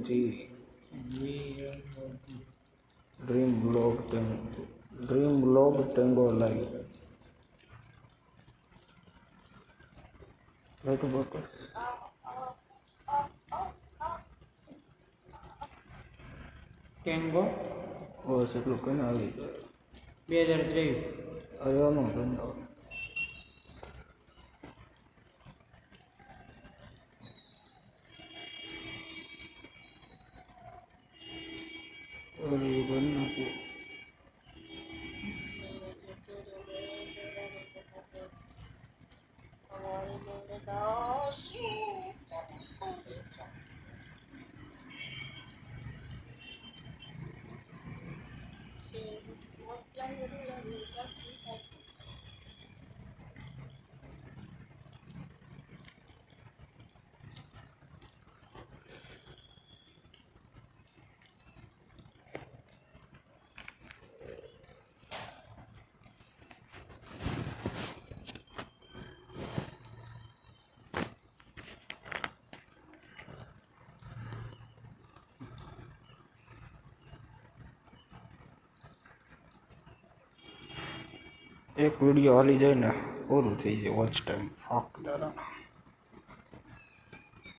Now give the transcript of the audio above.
જી dream blog tango live like બકસ tango બસ એટલું કઈ આવી 2023 આવ્યો ધંધો એક વિડીયો હાલી જાય ને પૂરું થઈ જાય વોચ ટાઈમ ફાક દાડા